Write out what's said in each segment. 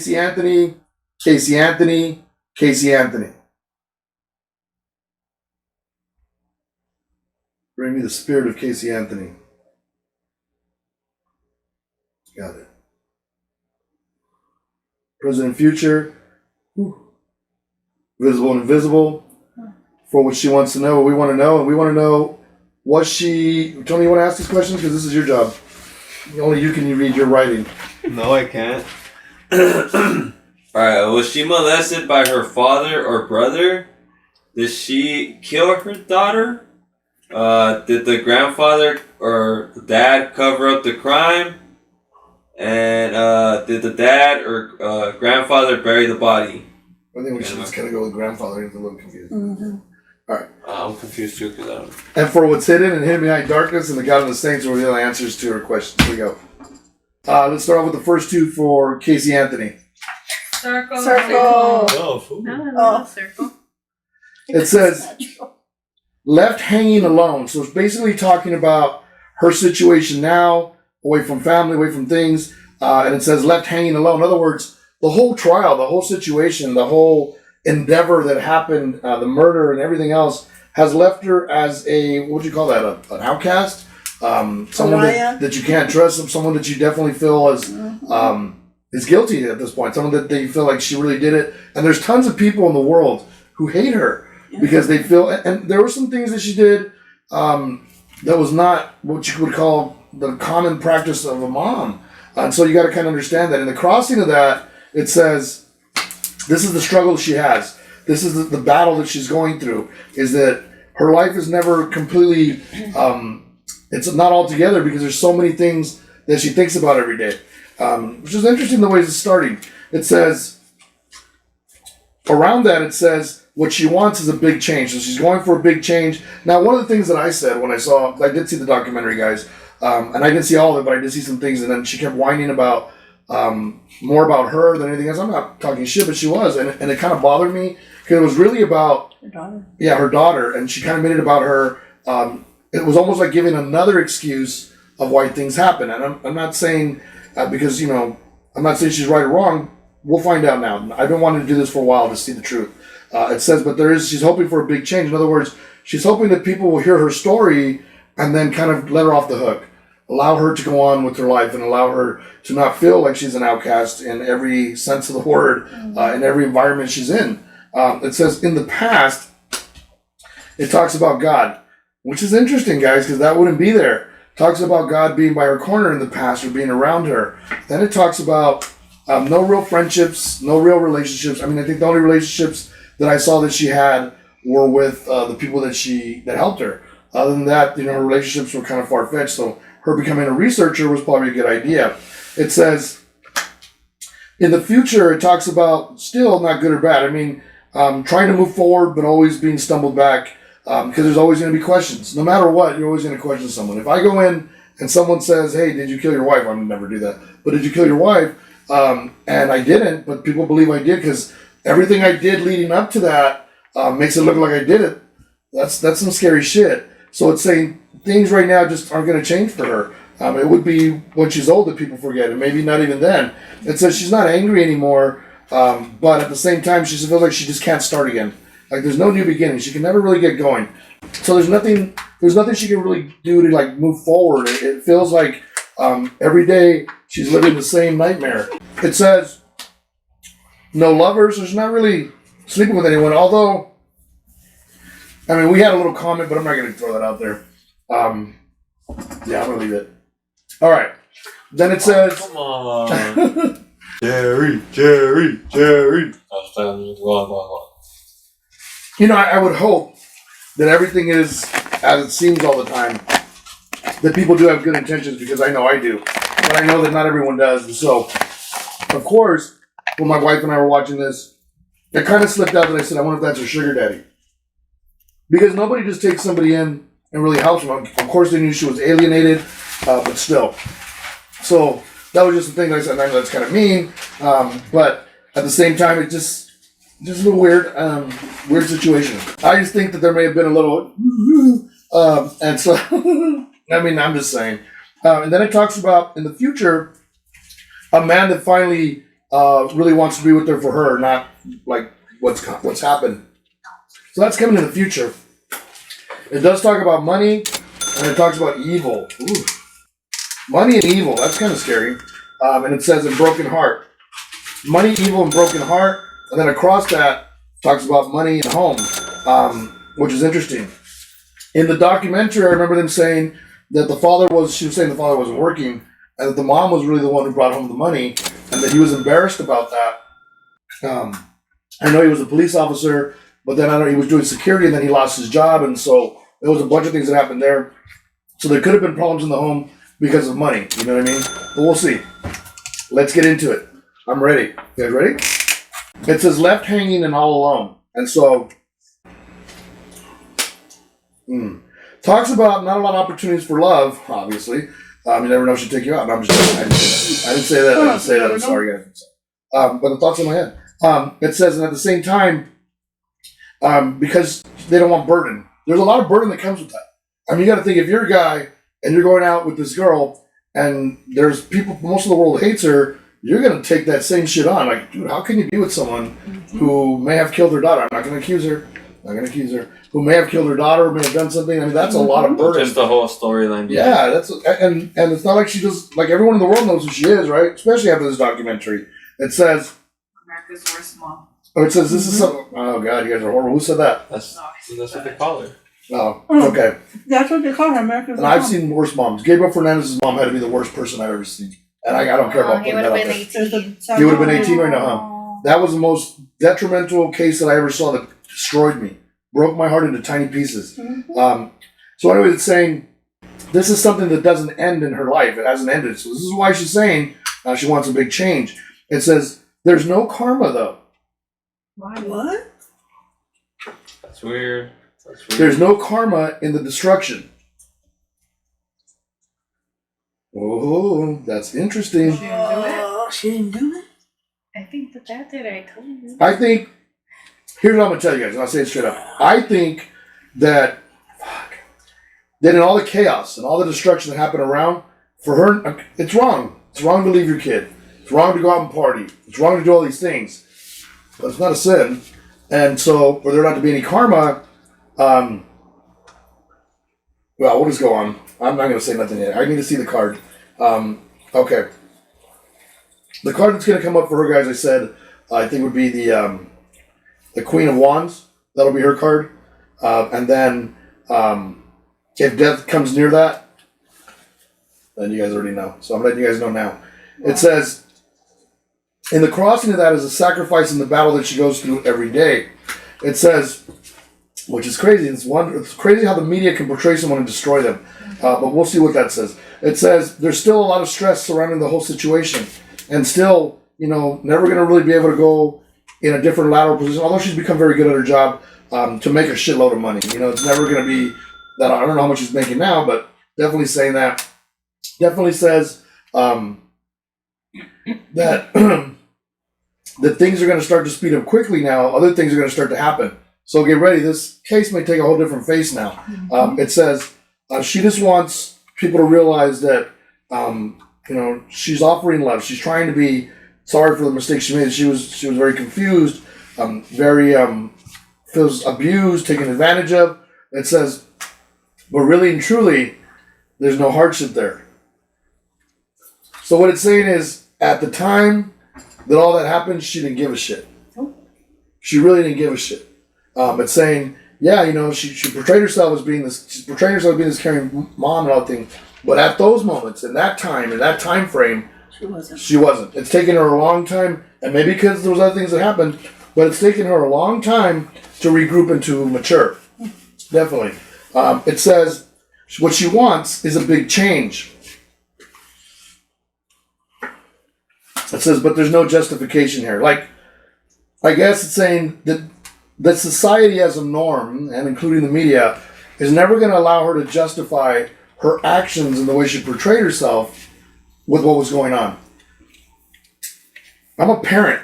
Casey Anthony, Casey Anthony, Casey Anthony. Bring me the spirit of Casey Anthony. Got it. Present and future. Visible and invisible. For what she wants to know, what we want to know, and we want to know what she. Tony, you want to ask these questions? Because this is your job. Only you can read your writing. No, I can't. Alright, was she molested by her father or brother? Did she kill her daughter? Did the grandfather or the dad cover up the crime? And did the dad or grandfather bury the body? I think we should just kind of go with grandfather. He's a little confused. Mm-hmm. All right. I'm confused too because I don't. And for what's hidden and hidden behind darkness, and the God of the saints will reveal answers to her questions. Here we go. Let's start off with the first two for Casey Anthony. Circle. Oh, Circle. It says, left hanging alone. So it's basically talking about her situation now, away from family, away from things. And it says left hanging alone. In other words, the whole trial, the whole situation, the whole endeavor that happened, the murder and everything else, has left her as a, what would you call that, an outcast? Someone that you can't trust, someone that you definitely feel is guilty at this point, someone that they feel like she really did it. And there's tons of people in the world who hate her because they feel, and there were some things that she did that was not what you would call the common practice of a mom. And so you got to kind of understand that. In the crossing of that, it says, this is the struggle she has. This is the battle that she's going through, is that her life is never completely, it's not all together because there's so many things that she thinks about every day. Which is interesting the way it's starting. It says, around that it says, what she wants is a big change. So she's going for a big change. Now, one of the things that I said when I did see the documentary, guys, and I didn't see all of it, but I did see some things, and then she kept whining about more about her than anything else. I'm not talking shit, but she was, and it kind of bothered me because it was really about her daughter. Yeah, her daughter, and she kind of made it about her. It was almost like giving another excuse of why things happen. And I'm not saying because I'm not saying she's right or wrong. We'll find out now. I've been wanting to do this for a while to see the truth. It says, but she's hoping for a big change. In other words, she's hoping that people will hear her story and then kind of let her off the hook. Allow her to go on with her life and allow her to not feel like she's an outcast in every sense of the word, in every environment she's in. It says, in the past, it talks about God, which is interesting, guys, because that wouldn't be there. It talks about God being by her corner in the past or being around her. Then it talks about no real friendships, no real relationships. I mean, I think the only relationships that I saw that she had were with the people that helped her. Other than that, her relationships were kind of far-fetched, so her becoming a researcher was probably a good idea. It says, in the future, it talks about still not good or bad. I mean, trying to move forward, but always being stumbled back, because there's always going to be questions. No matter what, you're always going to question someone. If I go in and someone says, hey, did you kill your wife? I would never do that. But did you kill your wife? And I didn't, but people believe I did because everything I did leading up to that makes it look like I did it. That's some scary shit. So it's saying things right now just aren't going to change for her. It would be when she's old that people forget, and maybe not even then. It says she's not angry anymore, but at the same time, she feels like she just can't start again. Like there's no new beginning. She can never really get going. So there's nothing she can really do to like move forward. It feels like every day she's living the same nightmare. It says no lovers. There's not really sleeping with anyone, although, I mean, we had a little comment, but I'm not going to throw that out there. Yeah, I'm going to leave it. All right. Then it says... Come on. Jerry. I would hope that everything is as it seems all the time. That people do have good intentions, because I know I do. But I know that not everyone does. And so, of course, when my wife and I were watching this, it kind of slipped out that I said, I wonder if that's her sugar daddy. Because nobody just takes somebody in and really helps them. Of course, they knew she was alienated, but still. So that was just the thing that I said. I know that's kind of mean, but at the same time, it just a little weird situation. I just think that there may have been a little, and so I mean, I'm just saying. And then it talks about in the future, a man that finally really wants to be with her for her, not like what's happened. So that's coming in the future. It does talk about money, and it talks about evil. Ooh. Money and evil, that's kind of scary. And it says in broken heart. Money, evil, and broken heart. And then across that, talks about money and home, which is interesting. In the documentary, I remember them saying that she was saying the father wasn't working, and that the mom was really the one who brought home the money, and that he was embarrassed about that. I know he was a police officer, but then I know he was doing security, and then he lost his job, and so there was a bunch of things that happened there. So there could have been problems in the home because of money, you know what I mean? But we'll see. Let's get into it. I'm ready. You guys ready? It says left hanging and all alone. And so, talks about not a lot of opportunities for love, obviously. You never know she'll take you out. No, I'm just kidding. I didn't say that. I'm sorry, guys. But the thoughts in my head. It says, and at the same time, because they don't want burden. There's a lot of burden that comes with that. I mean, you got to think, if you're a guy and you're going out with this girl and there's people, most of the world hates her, you're going to take that same shit on. Like, dude, how can you be with someone who may have killed her daughter? I'm not going to accuse her. Who may have killed her daughter, may have done something. I mean, that's a lot of burden. Just the whole storyline. Yeah, and it's not like she just, like, everyone in the world knows who she is, right? Especially after this documentary. It says, America's worst mom. Oh, it says this is something. Oh God, you guys are horrible. Who said that? That's what they call her. Oh, okay. That's what they call her, America's And I've seen worse moms. Gabriel Fernandez's mom had to be the worst person I've ever seen. And I don't care about putting that out there. He would have been 18 right now, huh? That was the most detrimental case that I ever saw that destroyed me. Broke my heart into tiny pieces. So anyway, it's saying this is something that doesn't end in her life. It hasn't ended. So this is why she's saying she wants a big change. It says there's no karma, though. Why? What? That's weird. There's no karma in the destruction. Oh, that's interesting. She didn't do it. She didn't do it? I think the dad did. I told you. I think, here's what I'm going to tell you guys, and I'll say it straight up. I think that in all the chaos and all the destruction that happened around, for her, it's wrong. It's wrong to leave your kid. It's wrong to go out and party. It's wrong to do all these things. But it's not a sin. And so, for there not to be any karma, well, we'll just go on. I'm not going to say nothing yet. I need to see the card. Okay. The card that's going to come up for her, guys, I said, I think would be the Queen of Wands. That'll be her card. And then, if death comes near that, then you guys already know. So I'm letting you guys know now. It says, in the crossing of that is a sacrifice in the battle that she goes through every day. It says, which is crazy. It's crazy how the media can portray someone and destroy them. But we'll see what that says. It says there's still a lot of stress surrounding the whole situation. And still, never going to really be able to go in a different lateral position. Although she's become very good at her job to make a shitload of money. It's never going to be that. I don't know how much she's making now, but definitely saying that. Definitely says that that things are going to start to speed up quickly now. Other things are going to start to happen. So get ready. This case may take a whole different face now. It says she just wants people to realize that, she's offering love. She's trying to be sorry for the mistakes she made. She was very confused, feels abused, taken advantage of. It says, but really and truly, there's no hardship there. So what it's saying is, at the time that all that happened, she didn't give a shit. She really didn't give a shit. It's saying, she portrayed herself as being this caring mom and all things. But at those moments, in that time frame, she wasn't. It's taken her a long time, and maybe because there was other things that happened, but it's taken her a long time to regroup and to mature. Definitely. It says what she wants is a big change. It says, but there's no justification here. Like, I guess it's saying that society as a norm, and including the media, is never going to allow her to justify her actions and the way she portrayed herself with what was going on. I'm a parent,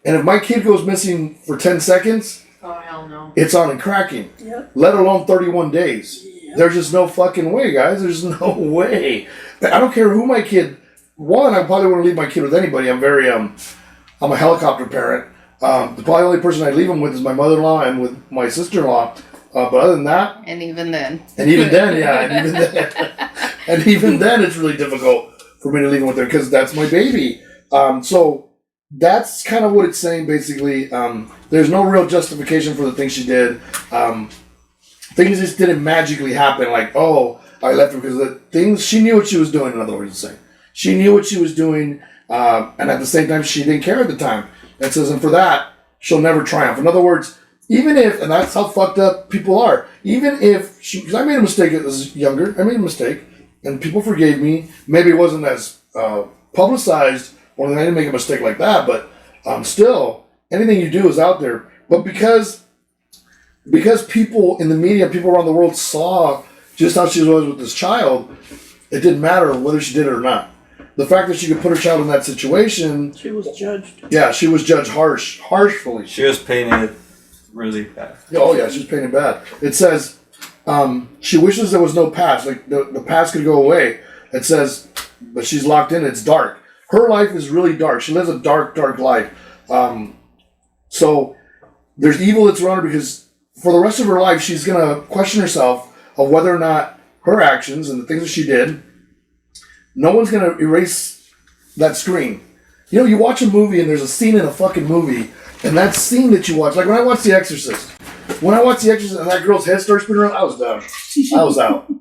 and if my kid goes missing for 10 seconds, oh hell no, it's on and cracking. Yep. Let alone 31 days. Yep. There's just no fucking way, guys. There's no way. I don't care who my kid. One, I probably wouldn't leave my kid with anybody. I'm very I'm a helicopter parent. The probably only person I leave them with is my mother-in-law and with my sister-in-law. But other than that, And even then. and even then, it's really difficult for me to leave them with her because that's my baby. So that's kind of what it's saying, basically. There's no real justification for the things she did. Things just didn't magically happen. Like, oh, I left her because of the things. She knew what she was doing. In other words, it's saying she knew what she was doing, and at the same time, she didn't care at the time. It says, and for that, she'll never triumph. In other words, even if, and that's how fucked up people are, even if, because I made a mistake as younger, I made a mistake, and people forgave me. Maybe it wasn't as publicized, or I didn't make a mistake like that, but still, anything you do is out there. But because people in the media, people around the world saw just how she was with this child, it didn't matter whether she did it or not. The fact that she could put her child in that situation. She was judged. Yeah, she was judged harshly. She was painted really bad. Oh yeah, she was painted bad. It says she wishes there was no past, like the past could go away. It says, but she's locked in. It's dark. Her life is really dark. She lives a dark, dark life. So there's evil that's around her because for the rest of her life, she's gonna question herself of whether or not her actions and the things that she did. No one's gonna erase that screen. You know, you watch a movie and there's a scene in a fucking movie, and that scene that you watch, like when I watched The Exorcist, and that girl's head starts spinning around, I was done. I was out.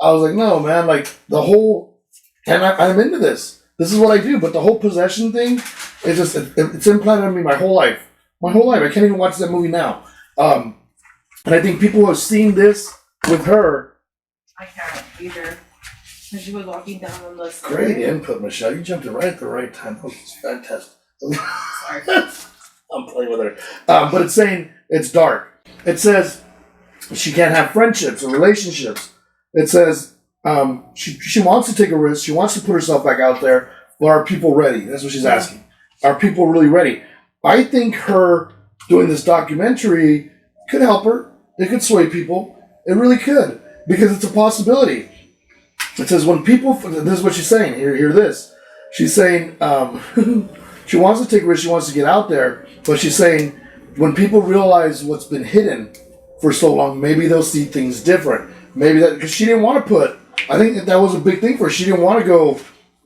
I was like, no, man, like the whole, and I'm into this. This is what I do, but the whole possession thing, it's implanted on me my whole life. My whole life. I can't even watch that movie now. And I think people who have seen this with her. I can't either. When she was walking down on the Great input, Michelle. You jumped in right at the right time. That was fantastic. Sorry. I'm playing with her. But it's saying it's dark. It says she can't have friendships or relationships. It says she wants to take a risk. She wants to put herself back out there. But are people ready? That's what she's asking. Are people really ready? I think her doing this documentary could help her. It could sway people. It really could. Because it's a possibility. It says when people, this is what she's saying, hear this. She's saying she wants to take risks, she wants to get out there, but she's saying when people realize what's been hidden for so long, maybe they'll see things different. Maybe that, because she didn't want to I think that was a big thing for her. She didn't want to go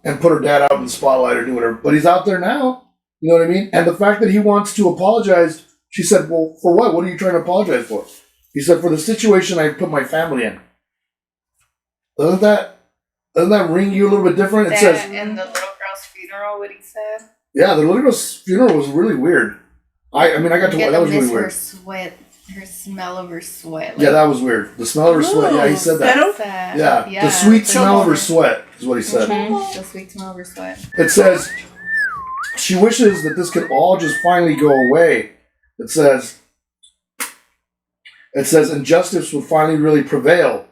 and put her dad out in the spotlight or do whatever, but he's out there now, you know what I mean? And the fact that he wants to apologize, she said, well, for what? What are you trying to apologize for? He said, for the situation I put my family in. Doesn't that ring you a little bit different? It says in the little girl's funeral, what he said. yeah, the little girl's funeral was really weird. I got to that was really weird. Her sweat, her smell of her sweat. Yeah, that was weird. The smell of her sweat. Yeah, he said that. Sad. Yeah, the sweet smell of her sweat is what he said. The sweet smell of her sweat. It says she wishes that this could all just finally go away. It says injustice would finally really prevail.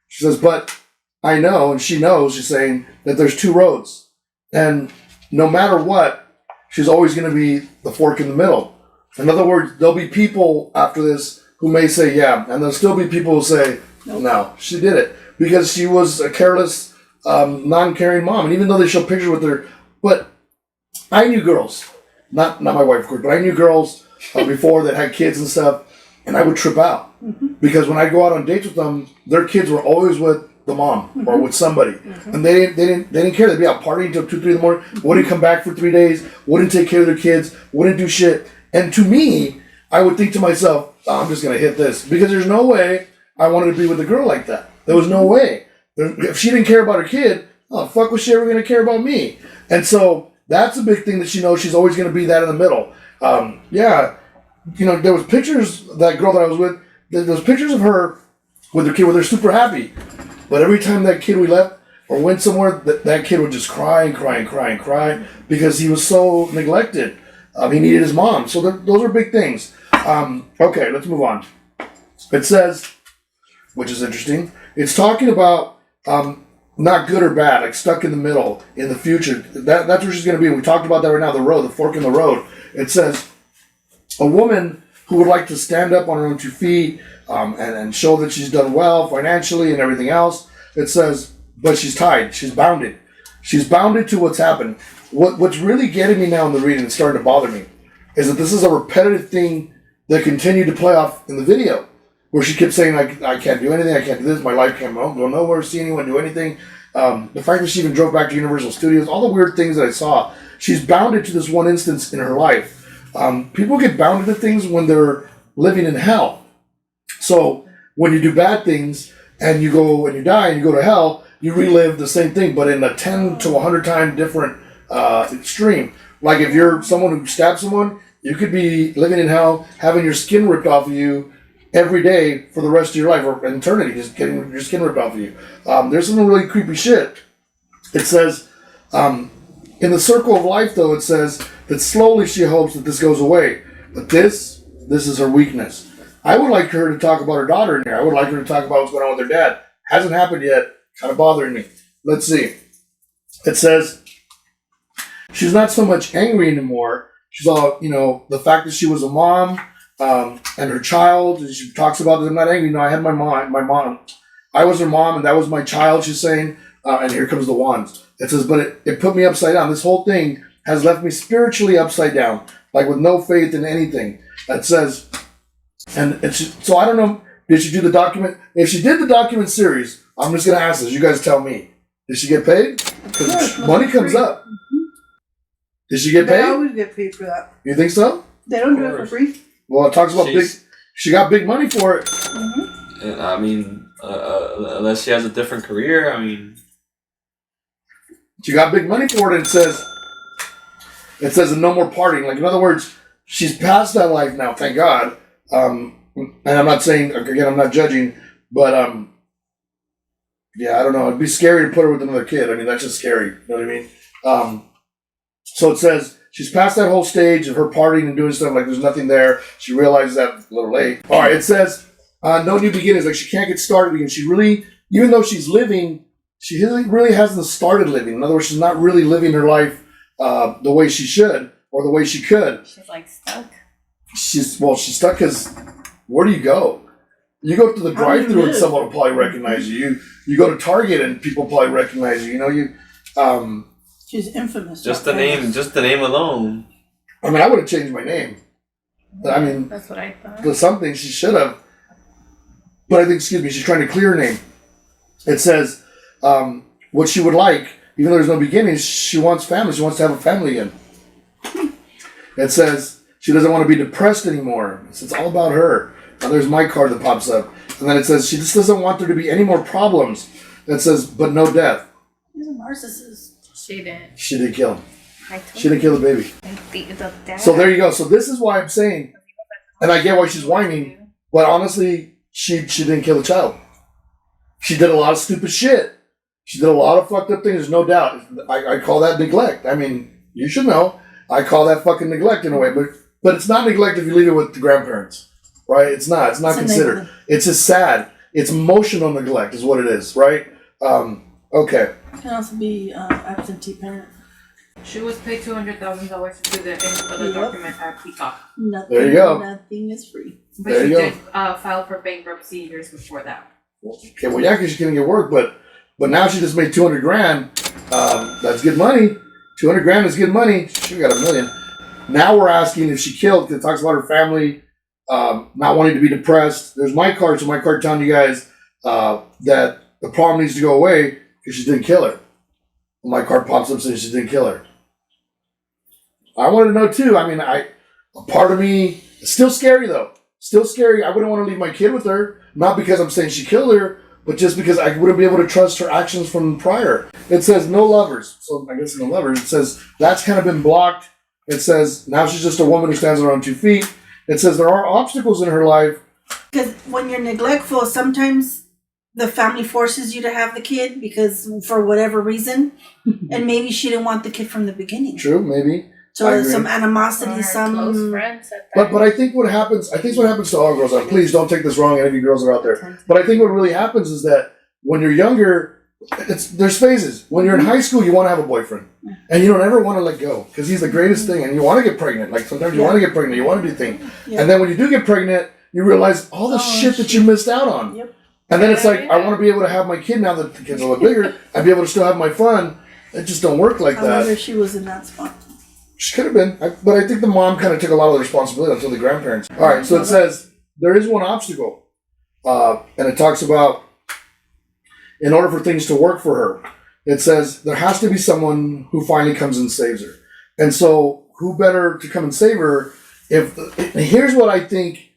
She says, but I know, and she knows, she's saying that there's two roads. And no matter what, she's always going to be the fork in the middle. In other words, there'll be people after this who may say, yeah, and there'll still be people who say, no, she did it. Because she was a careless, non-caring mom. And even though they show pictures with her, but I knew girls, not my wife, of course, but I knew girls before that had kids and stuff, and I would trip out. Mm-hmm. Because when I go out on dates with them, their kids were always with the mom or with somebody, and they didn't care. They'd be out partying till 2-3 in the morning. Wouldn't come back for 3 days. Wouldn't take care of their kids. Wouldn't do shit. And to me, I would think to myself, oh, I'm just gonna hit this because there's no way I wanted to be with a girl like that. There was no way. If she didn't care about her kid, oh fuck, was she ever gonna care about me? And so that's a big thing that she knows. She's always gonna be that in the middle. There was pictures, that girl that I was with. There was pictures of her with her kid where they're super happy. But every time that kid we left or went somewhere, that kid would just cry and cry and cry and cry because he was so neglected. He needed his mom. So those are big things. Okay, let's move on. It says, which is interesting, it's talking about not good or bad, like stuck in the middle in the future. That's where she's going to be. We talked about that right now, the fork in the road. It says, a woman who would like to stand up on her own 2 feet, and show that she's done well financially and everything else. It says, but she's tied. She's bounded. She's bounded to what's happened. What's really getting me now in the reading and starting to bother me is that this is a repetitive thing that continued to play off in the video, where she kept saying, I can't do anything, I can't do this, my life can't go nowhere, see anyone do anything. The fact that she even drove back to Universal Studios, all the weird things that I saw, she's bounded to this one instance in her life. People get bounded to things when they're living in hell. So when you do bad things and you go and you die and you go to hell, you relive the same thing, but in a 10 to 100 time different extreme. Like if you're someone who stabs someone, you could be living in hell, having your skin ripped off of you every day for the rest of your life, or eternity, just getting your skin ripped off of you. There's some really creepy shit. It says, in the circle of life, though, it says that slowly she hopes that this goes away. But this is her weakness. I would like her to talk about her daughter in here. I would like her to talk about what's going on with her dad. Hasn't happened yet. Kind of bothering me. Let's see. It says, she's not so much angry anymore. She's all, the fact that she was a mom, and her child, and she talks about that. I'm not angry. No, I had my mom. I was her mom, and that was my child, she's saying. And here comes the wands. It says, but it put me upside down. This whole thing has left me spiritually upside down, like with no faith in anything. It says, so I don't know, did she do the document? If she did the document series, I'm just going to ask this. You guys tell me. Did she get paid? Because money comes up. Did she get They paid? always get paid for that. You think so? They don't do it for free. Well, it talks about she got big money for it. Mm-hmm. And, I mean, unless she has a different career, I mean, she got big money for it. And it says no more partying. Like, in other words, she's past that life now. Thank God. And I'm not saying, again, I'm not judging, but yeah, I don't know. It'd be scary to put her with another kid. I mean, that's just scary. You know what I mean? So it says she's past that whole stage of her partying and doing stuff like there's nothing there. She realizes that a little late. All right, it says no new beginnings. Like she can't get started again. She really, even though she's living, she really hasn't started living. In other words, she's not really living her life the way she should or the way she could. She's like stuck. She's stuck because where do you go? You go to the drive-thru and someone will probably recognize you. You go to Target and people probably recognize you. She's infamous. just the name alone. I mean, I would have changed my name. I mean, That's what I thought. there's something she should have. But I think, she's trying to clear her name. It says what she would like, even though there's no beginnings, she wants family. She wants to have a family again. It says she doesn't want to be depressed anymore. It's all about her. Now there's my card that pops up. And then it says she just doesn't want there to be any more problems. It says, but no death. He's a narcissist. She didn't. She didn't kill him. I told She didn't kill the baby. the dad. So there you go. So this is why I'm saying, and I get why she's whining, but honestly, she didn't kill the child. She did a lot of stupid shit. She did a lot of fucked up things, there's no doubt. I call that neglect. I mean, you should know. I call that fucking neglect in a way, but it's not neglect if you leave it with the grandparents, right? It's not considered. It's just sad. It's emotional neglect is what it is, right? Okay. It can also be absentee parent. She was paid $200,000 to do the document at Peacock. Nothing, There you go. Nothing is free. But There she you go. did file for bankruptcy years before that. Okay, well, yeah, because she couldn't get work, but now she just made $200,000. That's good money. $200,000 is good money. She got $1 million. Now we're asking if she killed, because it talks about her family not wanting to be depressed. There's my card, so my card telling you guys that the problem needs to go away because she didn't kill her. My card pops up saying she didn't kill her. I wanted to know too. I mean, a part of me, it's still scary though. Still scary. I wouldn't want to leave my kid with her. Not because I'm saying she killed her, but just because I wouldn't be able to trust her actions from prior. It says no lovers. So I guess no lovers. It says that's kind of been blocked. It says now she's just a woman who stands on her own 2 feet. It says there are obstacles in her life. Because when you're neglectful, sometimes the family forces you to have the kid because for whatever reason, and maybe she didn't want the kid from the beginning. True, maybe. I So agree. some animosity, Close some. friends at that. But I think what happens, to all girls, and please don't take this wrong, any of you girls are out there. But I think what really happens is that when you're younger, there's phases. When you're in high school, you want to have a boyfriend. And you don't ever want to let go because he's the greatest thing. And you want to get pregnant. Like sometimes you want to get pregnant. You want to do things. Yeah. And then when you do get pregnant, you realize all the shit that you missed out on. Yep. And then it's like, I want to be able to have my kid now that the kid's a little bigger and be able to still have my fun. It just don't work like I wonder that. if she was in that spot. She could have been, but I think the mom kind of took a lot of the responsibility until the grandparents. All right, so it says there is one obstacle, and it talks about in order for things to work for her, it says there has to be someone who finally comes and saves her. And so, who better to come and save her? Here's what I think.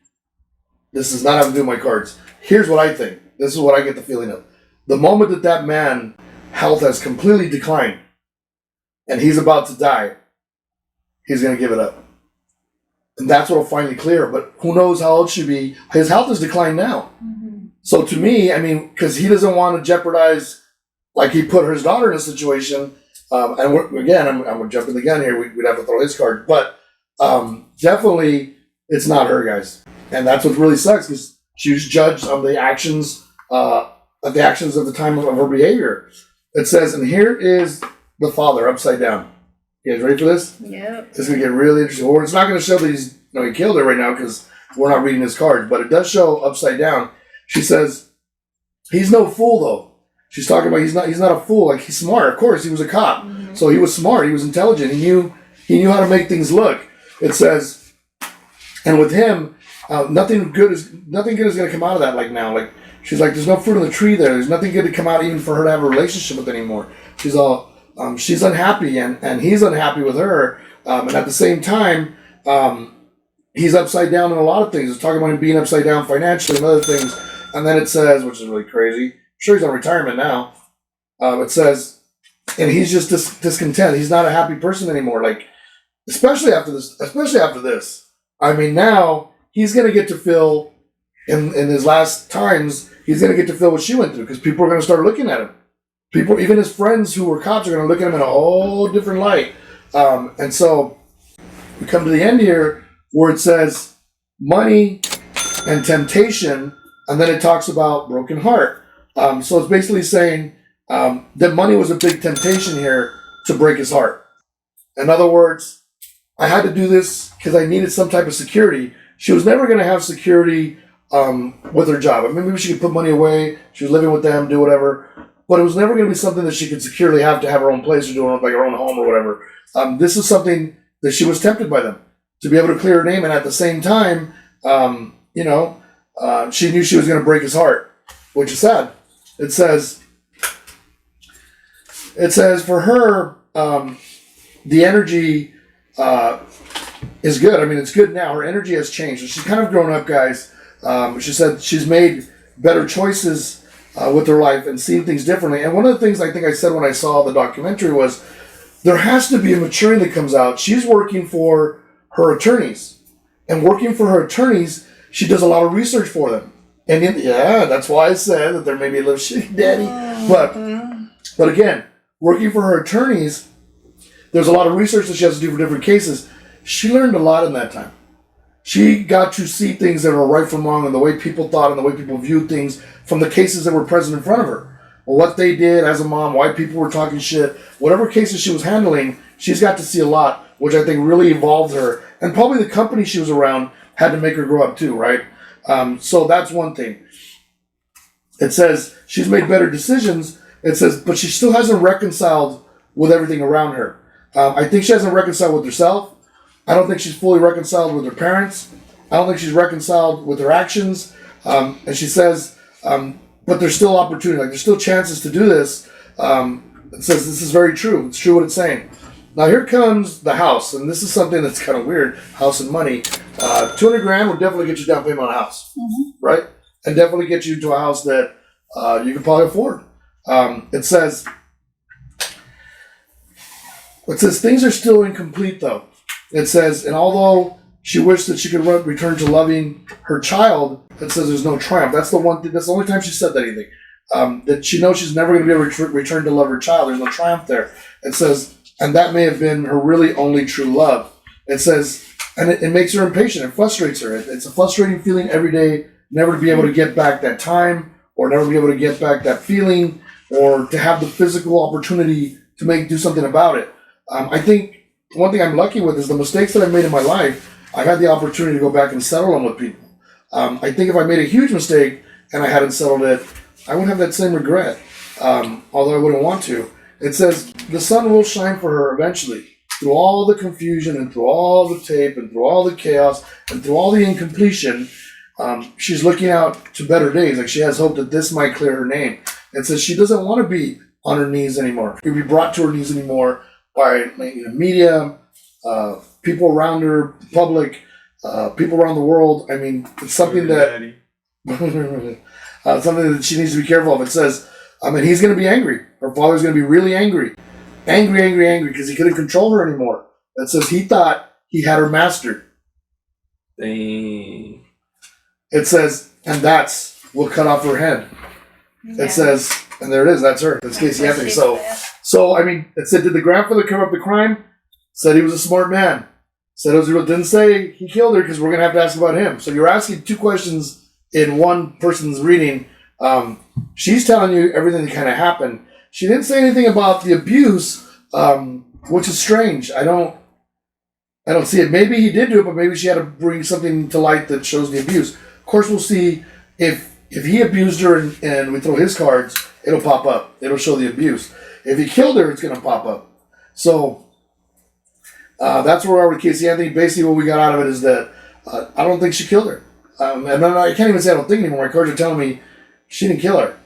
This is not having to do with my cards. Here's what I think. This is what I get the feeling of. The moment that man health has completely declined, and he's about to die, he's going to give it up. And that's what will finally clear. But who knows how old she'll be. His health has declined now. Mm-hmm. So to me, I mean, because he doesn't want to jeopardize, like he put his daughter in a situation. And I'm jumping the gun here. We'd have to throw his card. But definitely, it's not her, guys. And that's what really sucks, because she was judged on the actions at the actions of the time of her behavior. It says, and here is the father upside down. You guys ready for this? Yep. It's going to get really interesting. Well, it's not going to show that he killed her right now, because we're not reading his cards, but it does show upside down. She says, he's no fool, though. She's talking about he's not a fool. Like, he's smart. Of course, he was a cop. Mm-hmm. So he was smart. He was intelligent. He knew how to make things look. It says, and with him, nothing good is going to come out of that. Like now, like she's like, there's no fruit on the tree there. There's nothing good to come out even for her to have a relationship with anymore. She's all, she's unhappy, and he's unhappy with her. And at the same time, he's upside down in a lot of things. It's talking about him being upside down financially and other things. And then it says, which is really crazy, I'm sure he's on retirement now. It says, and he's just discontent. He's not a happy person anymore. Like, especially after this. I mean, now he's going to get to feel, in his last times, he's going to get to feel what she went through, because people are going to start looking at him. People, even his friends who were cops, are going to look at him in a whole different light. And so we come to the end here where it says money and temptation, and then it talks about broken heart. So it's basically saying that money was a big temptation here to break his heart. In other words, I had to do this because I needed some type of security. She was never going to have security with her job. I mean, maybe she could put money away. She was living with them, do whatever. But it was never going to be something that she could securely have to have her own place or do like her own home or whatever. This is something that she was tempted by them to be able to clear her name. And at the same time, she knew she was going to break his heart, which is sad. It says for her, the energy is good. I mean, it's good now. Her energy has changed. She's kind of grown up, guys. She said she's made better choices with her life and seen things differently. And one of the things I think I said when I saw the documentary was there has to be a maturing that comes out. She's working for her attorneys. And working for her attorneys, she does a lot of research for them. And that's why I said that there may be a little shitty daddy. But again, working for her attorneys, there's a lot of research that she has to do for different cases. She learned a lot in that time. She got to see things that were right from wrong and the way people thought and the way people viewed things from the cases that were present in front of her. Or what they did as a mom, why people were talking shit. Whatever cases she was handling, she's got to see a lot, which I think really evolved her. And probably the company she was around had to make her grow up too, right? So that's one thing. It says she's made better decisions. It says, but she still hasn't reconciled with everything around her. I think she hasn't reconciled with herself. I don't think she's fully reconciled with her parents. I don't think she's reconciled with her actions. And she says, but there's still opportunity. Like, there's still chances to do this. It says this is very true. It's true what it's saying. Now here comes the house, and this is something that's kind of weird. House and money. $200,000 would definitely get you down payment on a house, right? And definitely get you to a house that you can probably afford. It says things are still incomplete, though. It says, and although she wished that she could return to loving her child, it says there's no triumph. That's the one thing. That's the only time she said anything. That she knows she's never going to be able to return to love her child. There's no triumph there. It says, and that may have been her really only true love. It says, and it makes her impatient. It frustrates her. It's a frustrating feeling every day, never to be able to get back that time, or never be able to get back that feeling, or to have the physical opportunity to do something about it. I think one thing I'm lucky with is the mistakes that I've made in my life, I've had the opportunity to go back and settle them with people. I think if I made a huge mistake and I hadn't settled it, I wouldn't have that same regret, although I wouldn't want to. It says the sun will shine for her eventually. Through all the confusion and through all the tape and through all the chaos and through all the incompletion, she's looking out to better days. Like she has hope that this might clear her name. It says she doesn't want to be on her knees anymore. Be brought to her knees anymore by media, people around her, the public, people around the world. I mean, it's something that something that she needs to be careful of. It says, he's going to be angry. Her father's going to be really angry. Angry, because he couldn't control her anymore. That says he thought he had her mastered. Dang. It says, and that's what cut off her head. Yeah. It says, and there it is, that's her. That's Casey Anthony. So, it said, did the grandfather cover up the crime? Said he was a smart man. Said it was real. Didn't say he killed her because we're going to have to ask about him. So you're asking two questions in one person's reading. She's telling you everything that kind of happened. She didn't say anything about the abuse, which is strange. I don't see it. Maybe he did do it, but maybe she had to bring something to light that shows the abuse. Of course, we'll see if he abused her and we throw his cards, it'll pop up. It'll show the abuse. If he killed her, it's going to pop up. So that's where we are with Casey Anthony. Basically, what we got out of it is that I don't think she killed her. And I can't even say I don't think anymore. My cards are telling me she didn't kill her.